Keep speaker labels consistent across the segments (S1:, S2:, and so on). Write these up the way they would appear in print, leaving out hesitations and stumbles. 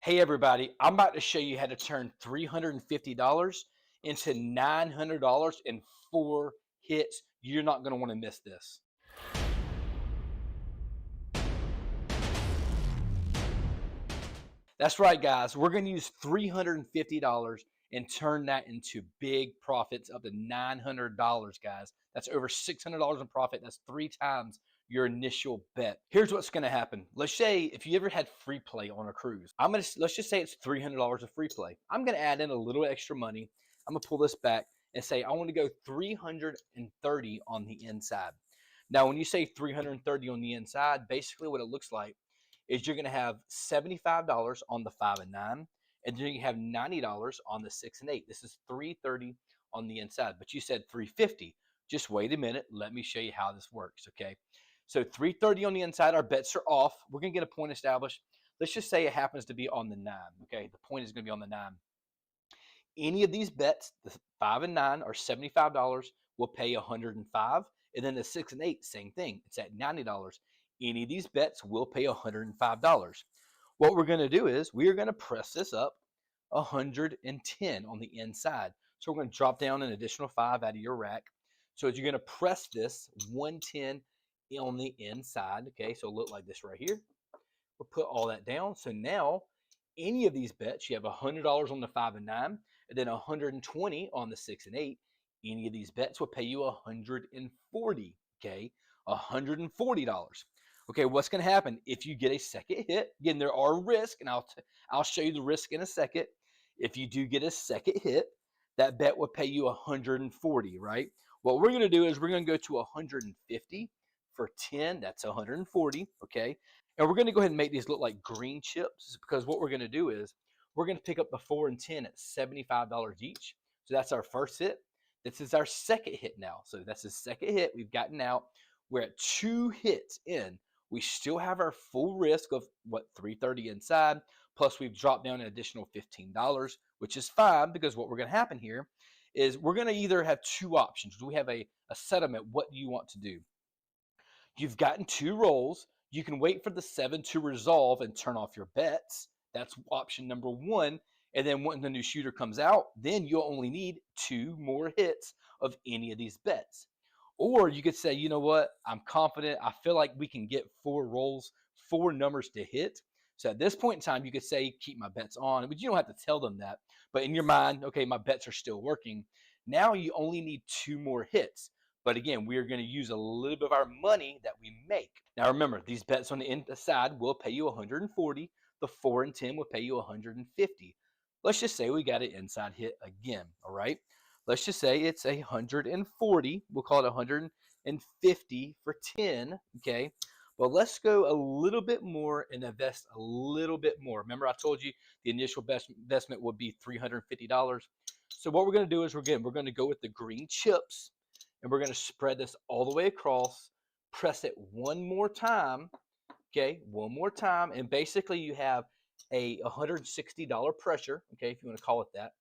S1: Hey everybody, I'm about to show you how to turn $350 into $900 in 4 hits. You're not going to want to miss this. That's right, guys. We're going to use $350 and turn that into big profits up to $900, guys. That's over $600 in profit. That's 3 times your initial bet. Here's what's going to happen. Let's say if you ever had free play on a cruise, let's just say it's $300 of free play. I'm going to add in a little extra money. I'm going to pull this back and say I want to go 330 on the inside. Now, when you say 330 on the inside, basically what it looks like is you're going to have $75 on the 5 and 9, and then you have $90 on the 6 and 8. This is 330 on the inside, but you said 350. Just wait a minute. Let me show you how this works, okay? So 330 on the inside, our bets are off. We're going to get a point established. Let's just say it happens to be on the 9, okay? The point is going to be on the 9. Any of these bets, the 5 and 9 are $75, will pay 105, and then the 6 and 8, same thing. It's at $90. Any of these bets will pay $105. What we're going to do is we are going to press this up 110 on the inside. So we're going to drop down an additional 5 out of your rack. So as you're going to press this 110 on the inside, okay, so it'll look like this right here. We'll put all that down. So now any of these bets, you have $100 on the 5 and 9, and then 120 on the 6 and 8. Any of these bets will pay you 140, okay? $140. Okay, what's going to happen if you get a second hit? Again, there are risks, and I'll show you the risk in a second. If you do get a second hit, that bet will pay you 140, right? What we're going to do is we're going to go to 150 for 10. That's 140, okay? And we're going to go ahead and make these look like green chips, because what we're going to do is we're going to pick up the 4 and 10 at $75 each. So that's our first hit. This is our second hit now. So that's the second hit we've gotten out. We're at 2 hits in. We still have our full risk of what, 330 inside, plus we've dropped down an additional $15, which is fine, because what we're going to happen here is we're going to either have 2 options. We have a settlement. What do you want to do? You've gotten 2 rolls. You can wait for the 7 to resolve and turn off your bets. That's option number 1. And then when the new shooter comes out, then you'll only need 2 more hits of any of these bets. Or you could say, you know what? I'm confident. I feel like we can get 4 rolls, 4 numbers to hit. So at this point in time, you could say, keep my bets on. But you don't have to tell them that. But in your mind, okay, my bets are still working. Now you only need 2 more hits. But again, we are going to use a little bit of our money that we make. Now remember, these bets on the inside will pay you 140. The 4 and 10 will pay you 150. Let's just say we got an inside hit again, all right? Let's just say it's 140. We'll call it 150 for 10, okay? But let's go a little bit more and invest a little bit more. Remember, I told you the initial investment would be $350. So what we're going to do is, we're going to go with the green chips, and we're going to spread this all the way across, press it one more time, okay, one more time, and basically you have a $160 pressure, okay, if you want to call it that.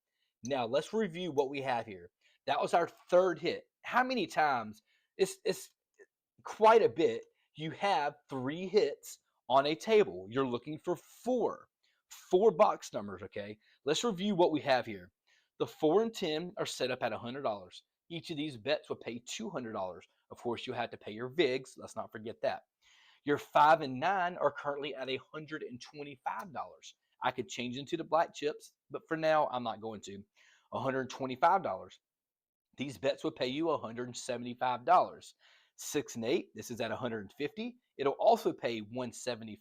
S1: Now, let's review what we have here. That was our 3rd hit. How many times? It's quite a bit. You have 3 hits on a table. You're looking for 4 box numbers, okay? Let's review what we have here. The 4 and 10 are set up at $100. Each of these bets will pay $200. Of course, you have to pay your VIGs. Let's not forget that. Your 5 and 9 are currently at $125. I could change into the black chips, but for now, I'm not going to. $125. These bets will pay you $175. 6 and 8, this is at $150. It'll also pay $175.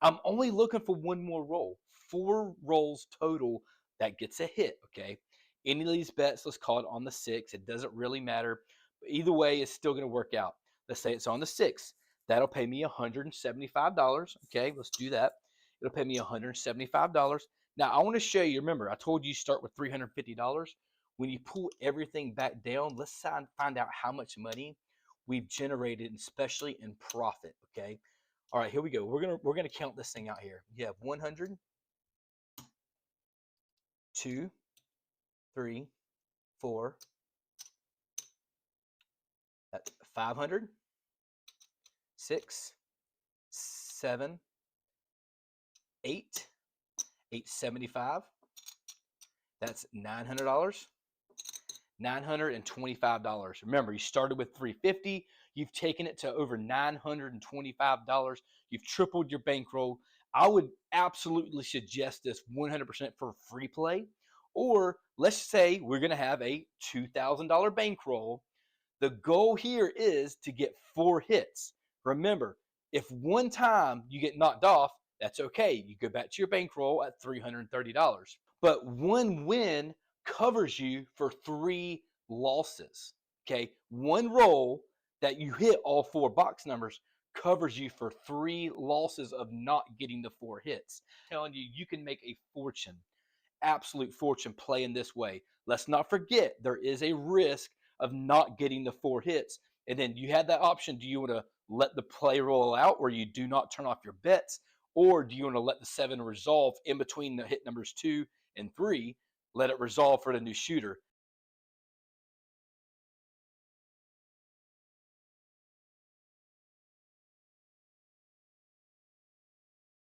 S1: I'm only looking for 1 more roll. 4 rolls total that gets a hit, okay? Any of these bets, let's call it on the 6. It doesn't really matter. But either way, it's still going to work out. Let's say it's on the 6. That'll pay me $175. Okay, let's do that. It'll pay me $175. Now, I want to show you, remember, I told you start with $350. When you pull everything back down, let's find out how much money we've generated, especially in profit, okay? All right, here we go. We're gonna count this thing out here. You have 100, 2, 3, 4, that's 500, 6, 7, 8, 875. That's $900. $925. Remember, you started with $350. You've taken it to over $925. You've tripled your bankroll. I would absolutely suggest this 100% for free play. Or let's say we're going to have a $2,000 bankroll. The goal here is to get 4 hits. Remember, if one time you get knocked off, that's okay. You go back to your bankroll at $330. But one win covers you for 3 losses. Okay, one roll that you hit all 4 box numbers covers you for 3 losses of not getting the 4 hits. I'm telling you, you can make a fortune, absolute fortune playing this way. Let's not forget there is a risk of not getting the 4 hits. And then you had that option. Do you want to let the play roll out where you do not turn off your bets? Or do you want to let the 7 resolve in between the hit numbers 2 and 3, let it resolve for the new shooter?